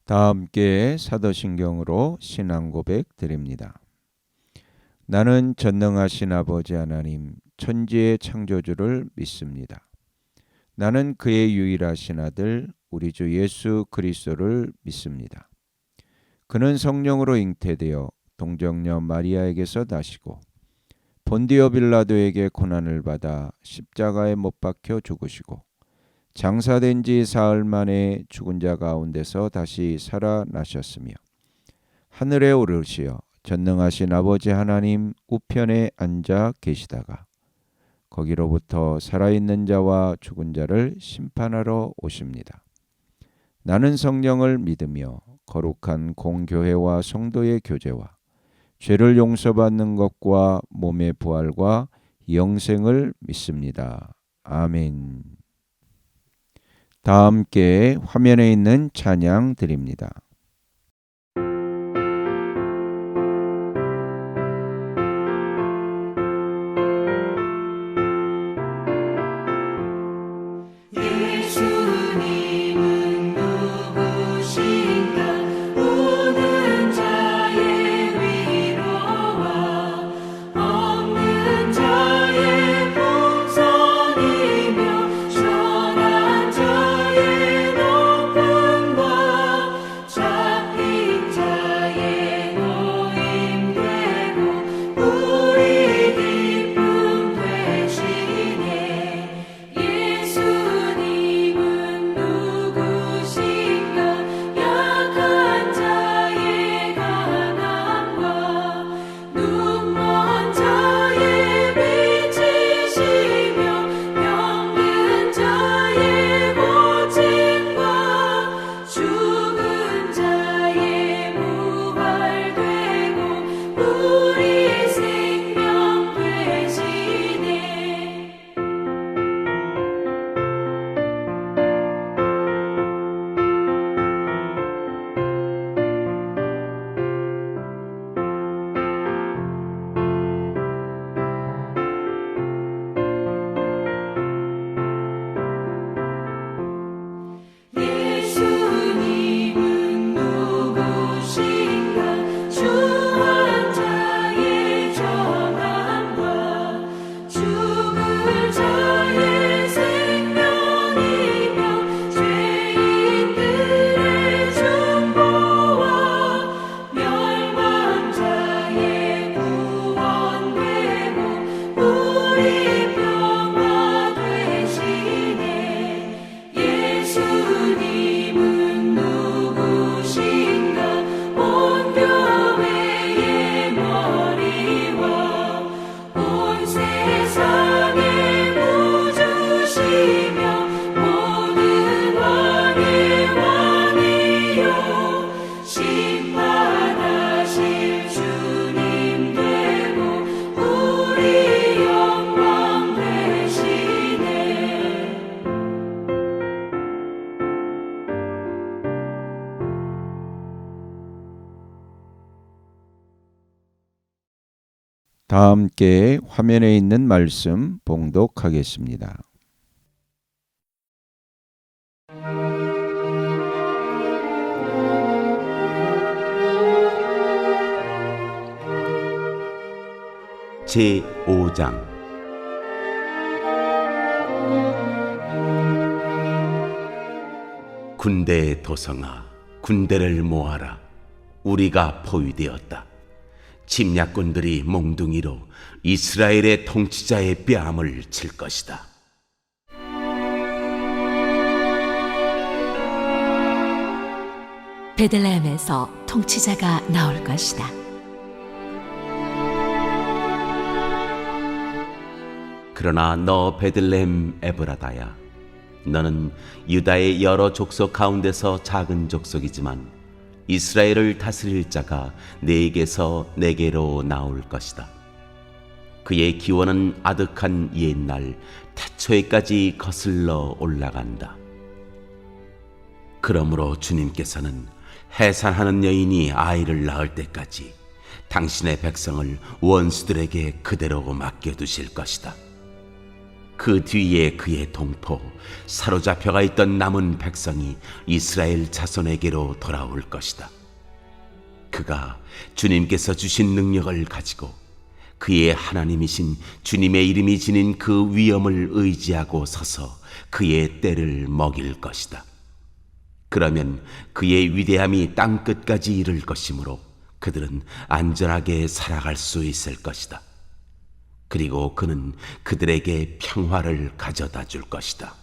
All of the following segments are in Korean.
다 함께 사도신경으로 신앙 고백 드립니다. 나는 전능하신 아버지 하나님 천지의 창조주를 믿습니다. 나는 그의 유일하신 아들 우리 주 예수 그리스도를 믿습니다. 그는 성령으로 잉태되어 동정녀 마리아에게서 나시고 본디오 빌라도에게 고난을 받아 십자가에 못 박혀 죽으시고 장사된 지 사흘 만에 죽은 자 가운데서 다시 살아나셨으며 하늘에 오르시어 전능하신 아버지 하나님 우편에 앉아 계시다가 거기로부터 살아있는 자와 죽은 자를 심판하러 오십니다. 나는 성령을 믿으며 거룩한 공교회와 성도의 교제와 죄를 용서받는 것과 몸의 부활과 영생을 믿습니다. 아멘. 다 함께 화면에 있는 찬양 드립니다. 다 함께 화면에 있는 말씀 봉독하겠습니다. 제5장 군대의 도성아, 군대를 모아라. 우리가 포위되었다. 침략군들이 몽둥이로 이스라엘의 통치자의 뺨을 칠 것이다. 베들레헴에서 통치자가 나올 것이다. 그러나 너 베들레헴 에브라다야, 너는 유다의 여러 족속 가운데서 작은 족속이지만 이스라엘을 다스릴 자가 네게서 내게로 나올 것이다. 그의 기원은 아득한 옛날 태초에까지 거슬러 올라간다. 그러므로 주님께서는 해산하는 여인이 아이를 낳을 때까지 당신의 백성을 원수들에게 그대로 맡겨두실 것이다. 그 뒤에 그의 동포, 사로잡혀가 있던 남은 백성이 이스라엘 자손에게로 돌아올 것이다. 그가 주님께서 주신 능력을 가지고 그의 하나님이신 주님의 이름이 지닌 그 위엄을 의지하고 서서 그의 때를 먹일 것이다. 그러면 그의 위대함이 땅 끝까지 이를 것이므로 그들은 안전하게 살아갈 수 있을 것이다. 그리고 그는 그들에게 평화를 가져다 줄 것이다.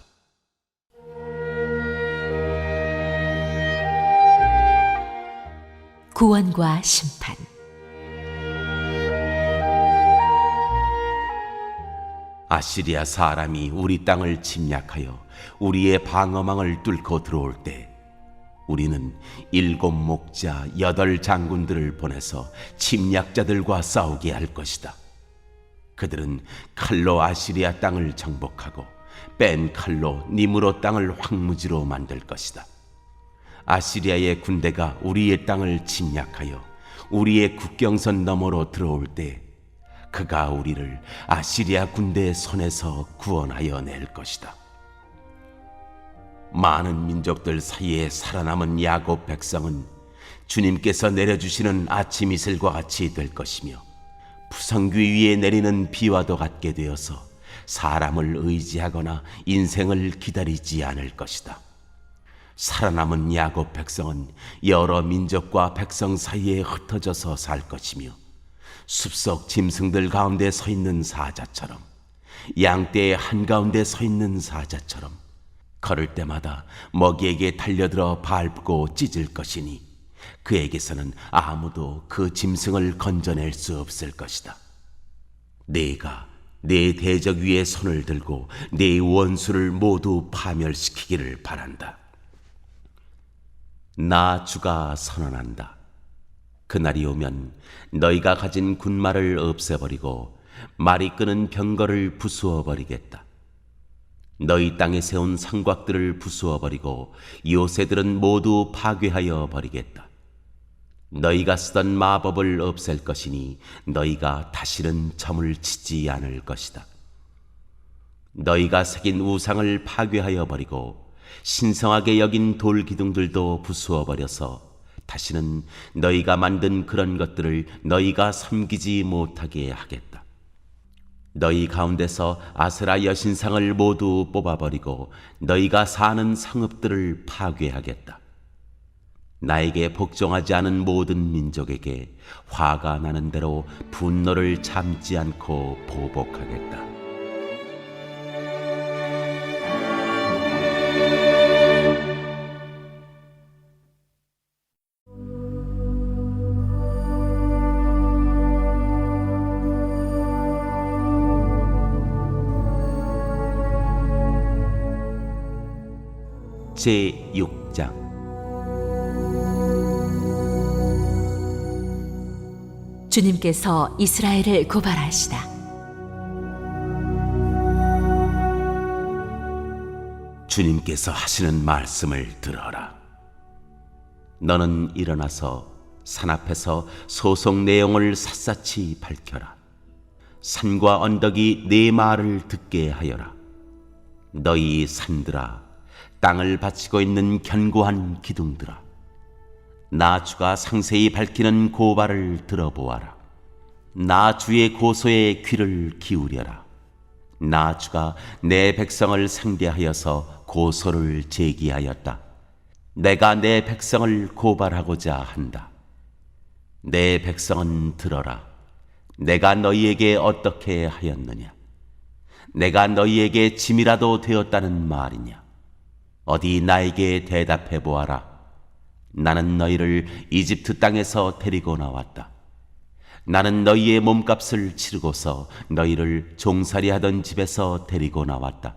구원과 심판. 아시리아 사람이 우리 땅을 침략하여 우리의 방어망을 뚫고 들어올 때 우리는 7 목자 8 장군들을 보내서 침략자들과 싸우게 할 것이다. 그들은 칼로 아시리아 땅을 정복하고 뺀 칼로 니므로 땅을 황무지로 만들 것이다. 아시리아의 군대가 우리의 땅을 침략하여 우리의 국경선 너머로 들어올 때 그가 우리를 아시리아 군대의 손에서 구원하여 낼 것이다. 많은 민족들 사이에 살아남은 야곱 백성은 주님께서 내려주시는 아침 이슬과 같이 될 것이며 푸성귀 위에 내리는 비와도 같게 되어서 사람을 의지하거나 인생을 기다리지 않을 것이다. 살아남은 야곱 백성은 여러 민족과 백성 사이에 흩어져서 살 것이며 숲속 짐승들 가운데 서 있는 사자처럼 양떼의 한가운데 서 있는 사자처럼 걸을 때마다 먹이에게 달려들어 밟고 찢을 것이니 그에게서는 아무도 그 짐승을 건져낼 수 없을 것이다. 네가 네 대적 위에 손을 들고 네 원수를 모두 파멸시키기를 바란다. 나 주가 선언한다. 그날이 오면 너희가 가진 군마를 없애버리고 말이 끄는 병거를 부수어버리겠다. 너희 땅에 세운 성곽들을 부수어버리고 요새들은 모두 파괴하여 버리겠다. 너희가 쓰던 마법을 없앨 것이니 너희가 다시는 점을 치지 않을 것이다. 너희가 새긴 우상을 파괴하여 버리고 신성하게 여긴 돌 기둥들도 부수어 버려서 다시는 너희가 만든 그런 것들을 너희가 섬기지 못하게 하겠다. 너희 가운데서 아세라 여신상을 모두 뽑아버리고 너희가 사는 성읍들을 파괴하겠다. 나에게 복종하지 않은 모든 민족에게 화가 나는 대로 분노를 참지 않고 보복하겠다. 제6장 주님께서 이스라엘을 고발하시다. 주님께서 하시는 말씀을 들어라. 너는 일어나서 산 앞에서 소속 내용을 샅샅이 밝혀라. 산과 언덕이 네 말을 듣게 하여라. 너희 산들아, 땅을 바치고 있는 견고한 기둥들아, 나 주가 상세히 밝히는 고발을 들어보아라. 나 주의 고소에 귀를 기울여라. 나 주가 내 백성을 상대하여서 고소를 제기하였다. 내가 내 백성을 고발하고자 한다. 내 백성은 들어라. 내가 너희에게 어떻게 하였느냐? 내가 너희에게 짐이라도 되었다는 말이냐? 어디 나에게 대답해 보아라. 나는 너희를 이집트 땅에서 데리고 나왔다. 나는 너희의 몸값을 치르고서 너희를 종살이 하던 집에서 데리고 나왔다.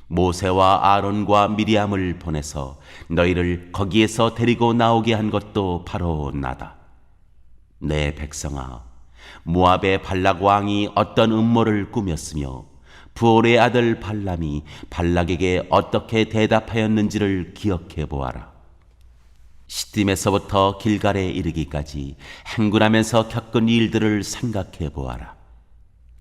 모세와 아론과 미리암을 보내서 너희를 거기에서 데리고 나오게 한 것도 바로 나다. 내 백성아, 모압의 발락 왕이 어떤 음모를 꾸몄으며 부올의 아들 발람이 발락에게 어떻게 대답하였는지를 기억해 보아라. 시딤에서부터 길갈에 이르기까지 행군하면서 겪은 일들을 생각해 보아라.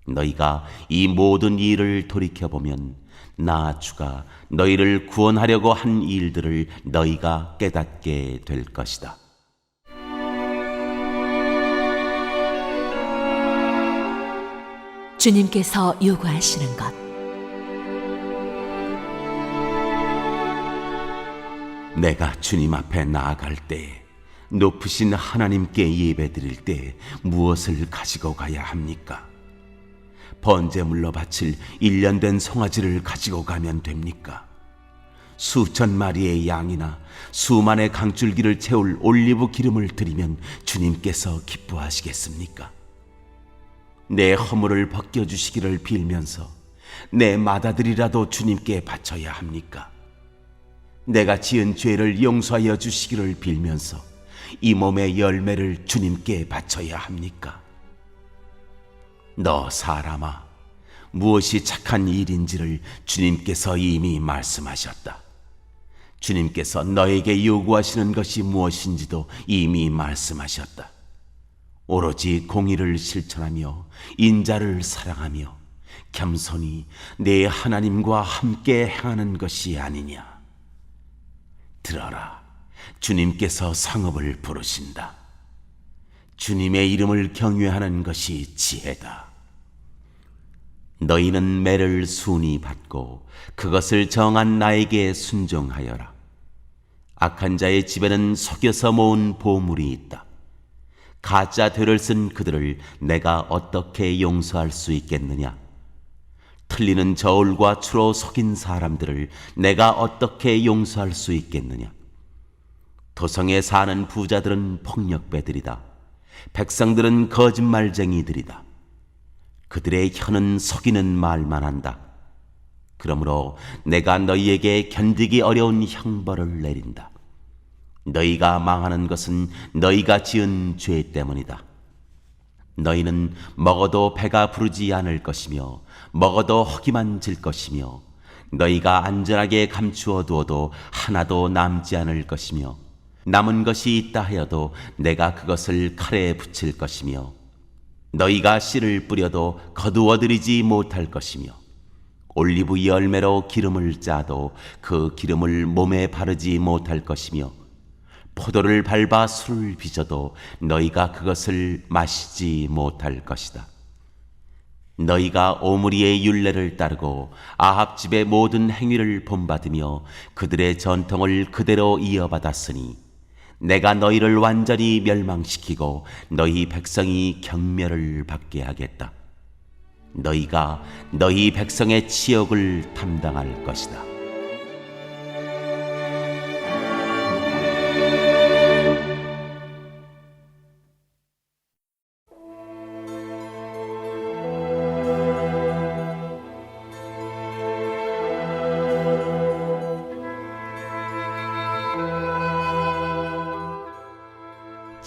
너희가 이 모든 일을 돌이켜보면 나 주가 너희를 구원하려고 한 일들을 너희가 깨닫게 될 것이다. 주님께서 요구하시는 것. 내가 주님 앞에 나아갈 때 높으신 하나님께 예배드릴 때 무엇을 가지고 가야 합니까? 번제물로 바칠 1년 된 송아지를 가지고 가면 됩니까? 수천 마리의 양이나 수만의 강줄기를 채울 올리브 기름을 드리면 주님께서 기뻐하시겠습니까? 내 허물을 벗겨주시기를 빌면서 내 맏아들이라도 주님께 바쳐야 합니까? 내가 지은 죄를 용서하여 주시기를 빌면서 이 몸의 열매를 주님께 바쳐야 합니까? 너 사람아, 무엇이 착한 일인지를 주님께서 이미 말씀하셨다. 주님께서 너에게 요구하시는 것이 무엇인지도 이미 말씀하셨다. 오로지 공의를 실천하며 인자를 사랑하며 겸손히 내 하나님과 함께 행하는 것이 아니냐. 들어라, 주님께서 성읍을 부르신다. 주님의 이름을 경외하는 것이 지혜다. 너희는 매를 순히 받고 그것을 정한 나에게 순종하여라. 악한 자의 집에는 속여서 모은 보물이 있다. 가짜 되를 쓴 그들을 내가 어떻게 용서할 수 있겠느냐? 틀리는 저울과 추로 속인 사람들을 내가 어떻게 용서할 수 있겠느냐? 도성에 사는 부자들은 폭력배들이다. 백성들은 거짓말쟁이들이다. 그들의 혀는 속이는 말만 한다. 그러므로 내가 너희에게 견디기 어려운 형벌을 내린다. 너희가 망하는 것은 너희가 지은 죄 때문이다. 너희는 먹어도 배가 부르지 않을 것이며 먹어도 허기만 질 것이며 너희가 안전하게 감추어 두어도 하나도 남지 않을 것이며 남은 것이 있다 하여도 내가 그것을 칼에 붙일 것이며 너희가 씨를 뿌려도 거두어들이지 못할 것이며 올리브 열매로 기름을 짜도 그 기름을 몸에 바르지 못할 것이며 포도를 밟아 술을 빚어도 너희가 그것을 마시지 못할 것이다. 너희가 오므리의 율례를 따르고 아합 집의 모든 행위를 본받으며 그들의 전통을 그대로 이어받았으니 내가 너희를 완전히 멸망시키고 너희 백성이 경멸을 받게 하겠다. 너희가 너희 백성의 치욕을 담당할 것이다.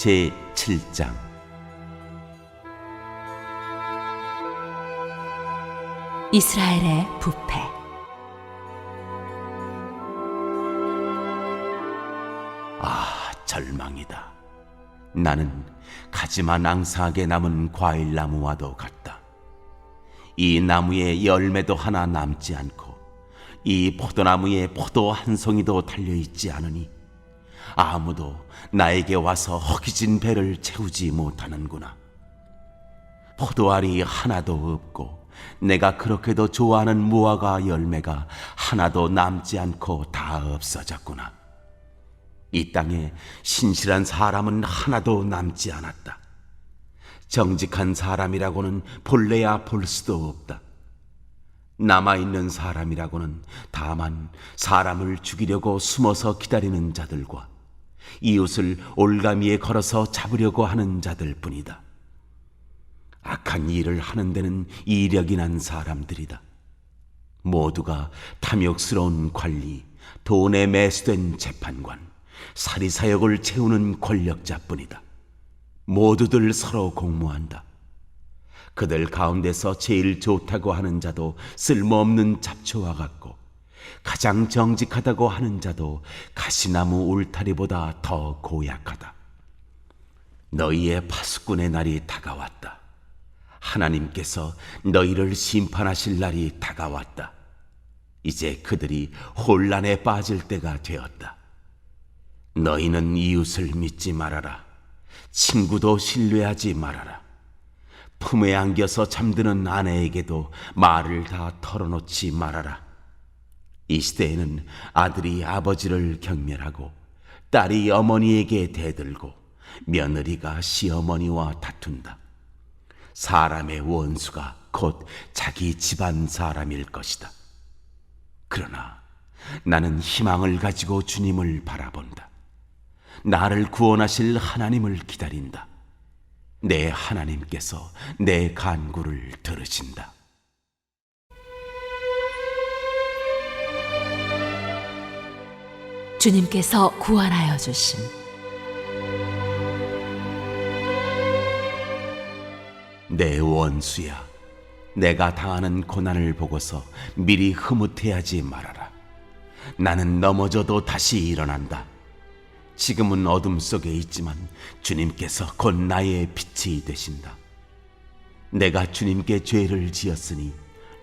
제7장 이스라엘의 부패. 절망이다. 나는 가지만 앙상하게 남은 과일나무와도 같다. 이 나무에 열매도 하나 남지 않고 이 포도나무에 포도 한 송이도 달려있지 않으니 아무도 나에게 와서 허기진 배를 채우지 못하는구나. 포도알이 하나도 없고 내가 그렇게도 좋아하는 무화과 열매가 하나도 남지 않고 다 없어졌구나. 이 땅에 신실한 사람은 하나도 남지 않았다. 정직한 사람이라고는 볼래야 볼 수도 없다. 남아있는 사람이라고는 다만 사람을 죽이려고 숨어서 기다리는 자들과 이웃을 올가미에 걸어서 잡으려고 하는 자들 뿐이다. 악한 일을 하는 데는 이력이 난 사람들이다. 모두가 탐욕스러운 관리, 돈에 매수된 재판관, 사리사욕을 채우는 권력자뿐이다. 모두들 서로 공모한다. 그들 가운데서 제일 좋다고 하는 자도 쓸모없는 잡초와 같고 가장 정직하다고 하는 자도 가시나무 울타리보다 더 고약하다. 너희의 파수꾼의 날이 다가왔다. 하나님께서 너희를 심판하실 날이 다가왔다. 이제 그들이 혼란에 빠질 때가 되었다. 너희는 이웃을 믿지 말아라. 친구도 신뢰하지 말아라. 품에 안겨서 잠드는 아내에게도 말을 다 털어놓지 말아라. 이 시대에는 아들이 아버지를 경멸하고 딸이 어머니에게 대들고 며느리가 시어머니와 다툰다. 사람의 원수가 곧 자기 집안 사람일 것이다. 그러나 나는 희망을 가지고 주님을 바라본다. 나를 구원하실 하나님을 기다린다. 내 하나님께서 내 간구를 들으신다. 주님께서 구원하여 주심. 내 원수야, 내가 당하는 고난을 보고서 미리 흐뭇해하지 말아라. 나는 넘어져도 다시 일어난다. 지금은 어둠 속에 있지만 주님께서 곧 나의 빛이 되신다. 내가 주님께 죄를 지었으니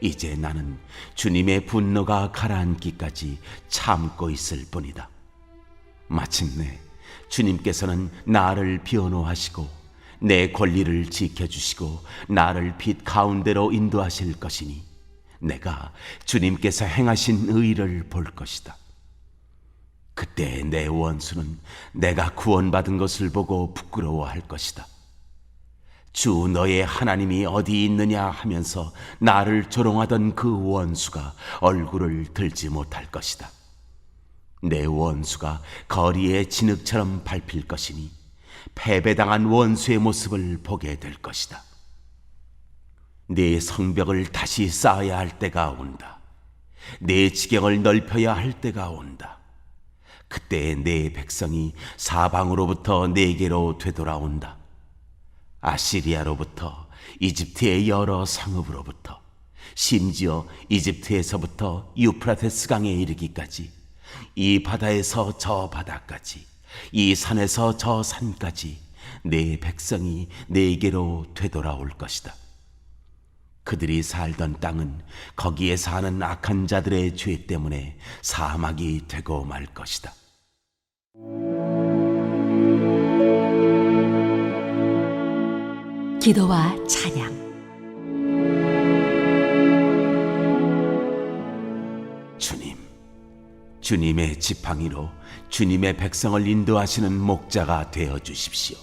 이제 나는 주님의 분노가 가라앉기까지 참고 있을 뿐이다. 마침내 주님께서는 나를 변호하시고 내 권리를 지켜주시고 나를 빛 가운데로 인도하실 것이니 내가 주님께서 행하신 의를 볼 것이다. 그때 내 원수는 내가 구원받은 것을 보고 부끄러워할 것이다. 주 너의 하나님이 어디 있느냐 하면서 나를 조롱하던 그 원수가 얼굴을 들지 못할 것이다. 내 원수가 거리에 진흙처럼 밟힐 것이니 패배당한 원수의 모습을 보게 될 것이다. 네 성벽을 다시 쌓아야 할 때가 온다. 네 지경을 넓혀야 할 때가 온다. 그때 내 백성이 사방으로부터 내게로 되돌아온다. 아시리아로부터, 이집트의 여러 성읍으로부터, 심지어 이집트에서부터 유프라테스 강에 이르기까지, 이 바다에서 저 바다까지, 이 산에서 저 산까지 내 백성이 내게로 되돌아올 것이다. 그들이 살던 땅은 거기에 사는 악한 자들의 죄 때문에 사막이 되고 말 것이다. 기도와 찬양. 주님, 주님의 지팡이로 주님의 백성을 인도하시는 목자가 되어 주십시오.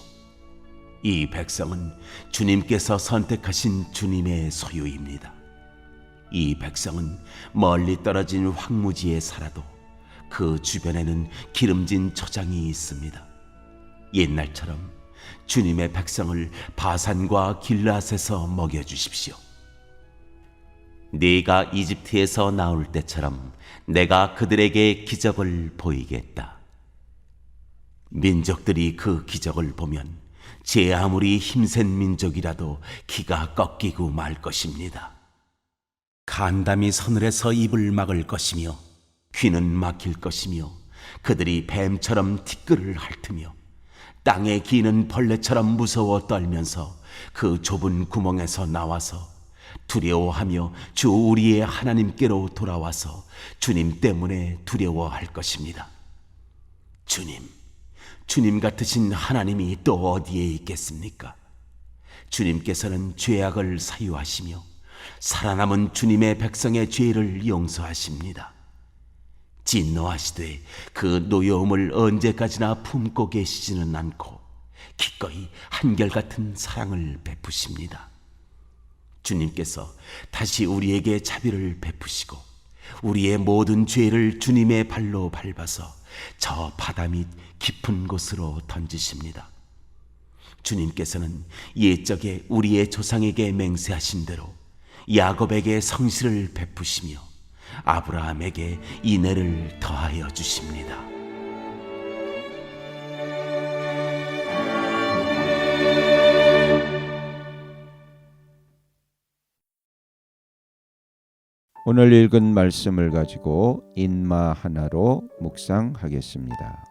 이 백성은 주님께서 선택하신 주님의 소유입니다. 이 백성은 멀리 떨어진 황무지에 살아도 그 주변에는 기름진 초장이 있습니다. 옛날처럼 주님의 백성을 바산과 길앗에서 먹여주십시오. 네가 이집트에서 나올 때처럼 내가 그들에게 기적을 보이겠다. 민족들이 그 기적을 보면 제 아무리 힘센 민족이라도 기가 꺾이고 말 것입니다. 간담이 서늘해서 입을 막을 것이며 귀는 막힐 것이며 그들이 뱀처럼 티끌을 핥으며 땅에 기는 벌레처럼 무서워 떨면서 그 좁은 구멍에서 나와서 두려워하며 주 우리의 하나님께로 돌아와서 주님 때문에 두려워할 것입니다. 주님 같으신 하나님이 또 어디에 있겠습니까? 주님께서는 죄악을 사유하시며 살아남은 주님의 백성의 죄를 용서하십니다. 진노하시되 그 노여움을 언제까지나 품고 계시지는 않고 기꺼이 한결같은 사랑을 베푸십니다. 주님께서 다시 우리에게 자비를 베푸시고 우리의 모든 죄를 주님의 발로 밟아서 저 바다 밑 깊은 곳으로 던지십니다. 주님께서는 옛적에 우리의 조상에게 맹세하신 대로 야곱에게 성실을 베푸시며 아브라함에게 인애를 더하여 주십니다. 오늘 읽은 말씀을 가지고 인마 하나로 묵상하겠습니다.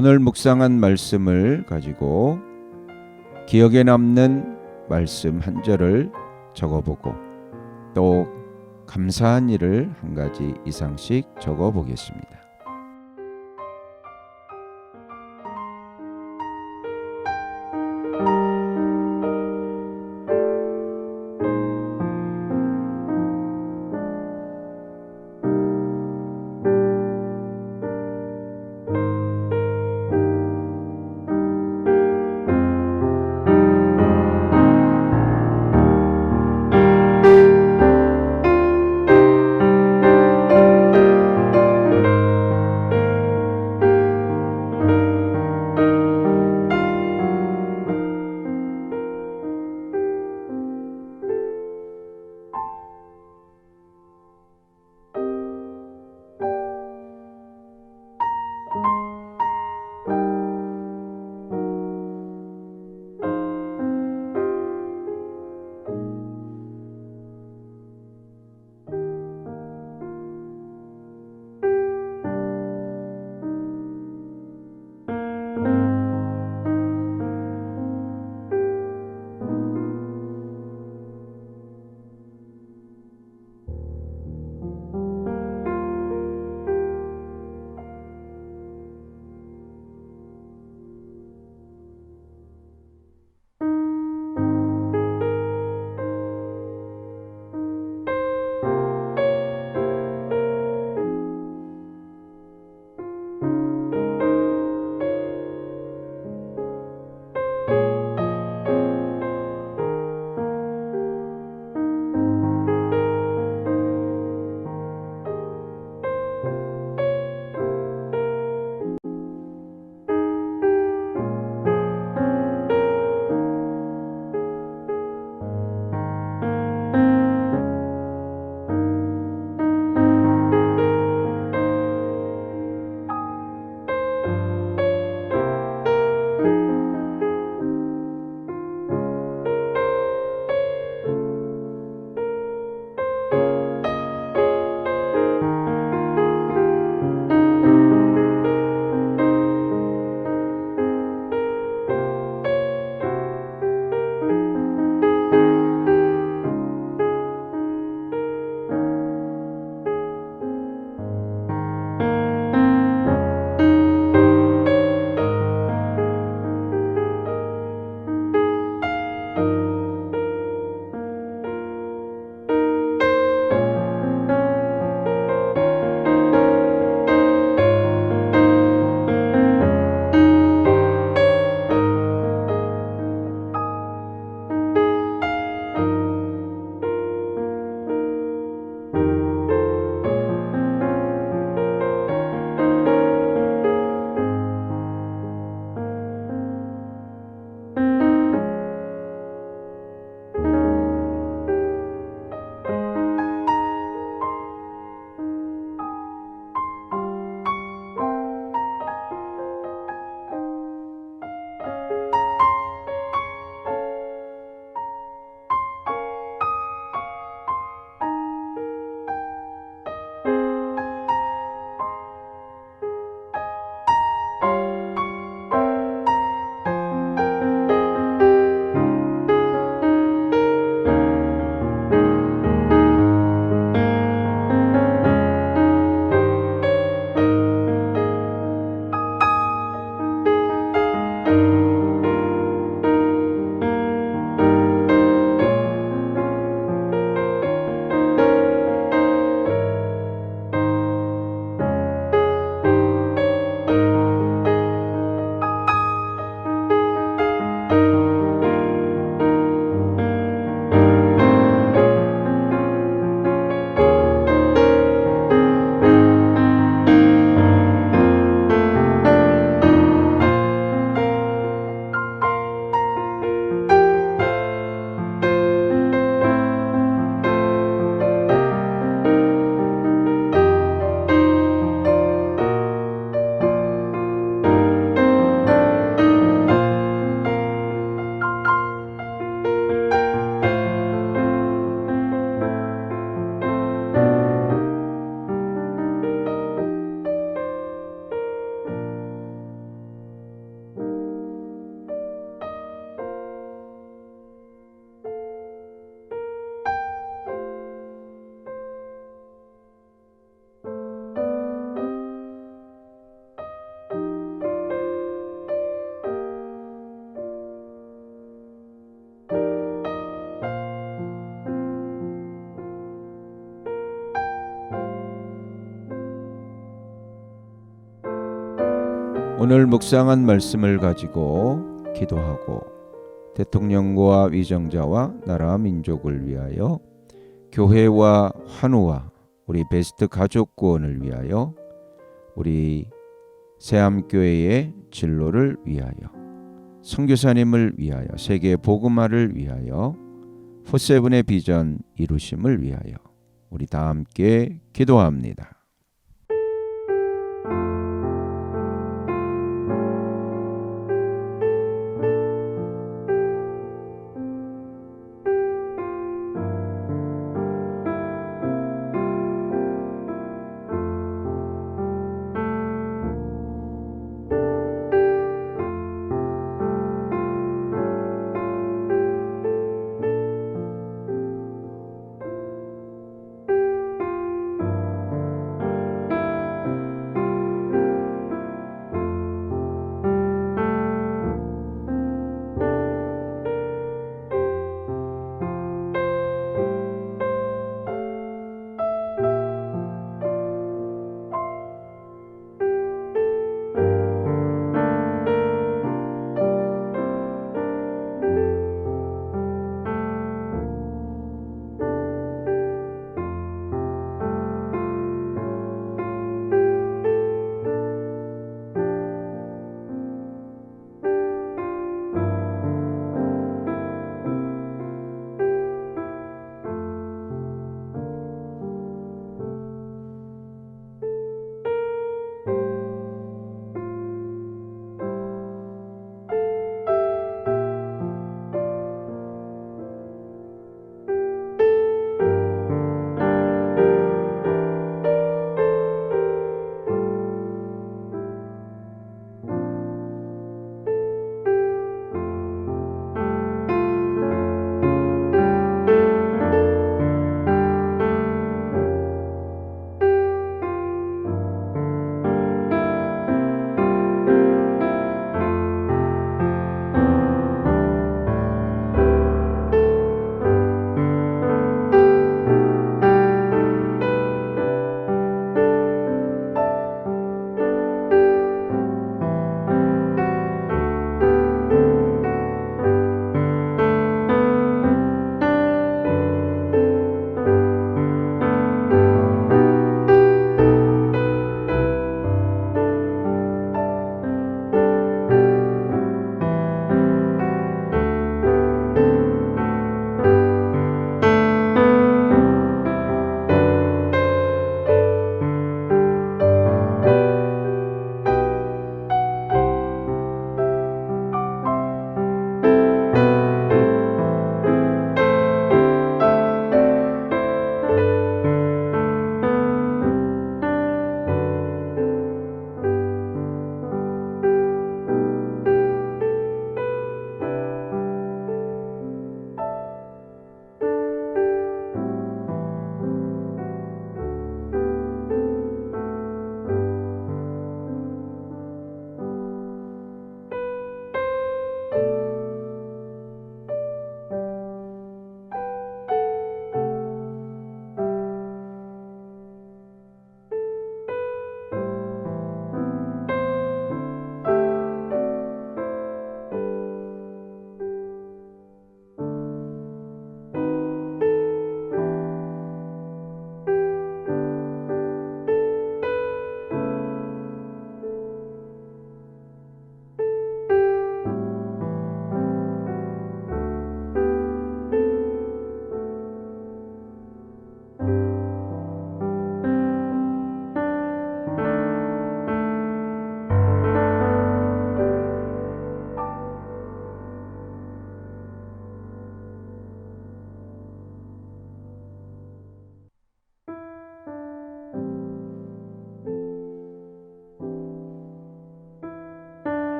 오늘 묵상한 말씀을 가지고 기억에 남는 말씀 한 절을 적어보고 또 감사한 일을 한 가지 이상씩 적어보겠습니다. 오늘 묵상한 말씀을 가지고 기도하고 대통령과 위정자와 나라 민족을 위하여 교회와 환우와 우리 베스트 가족 구원을 위하여 우리 새암교회의 진로를 위하여 선교사님을 위하여 세계 복음화를 위하여 포세븐의 비전 이루심을 위하여 우리 다 함께 기도합니다.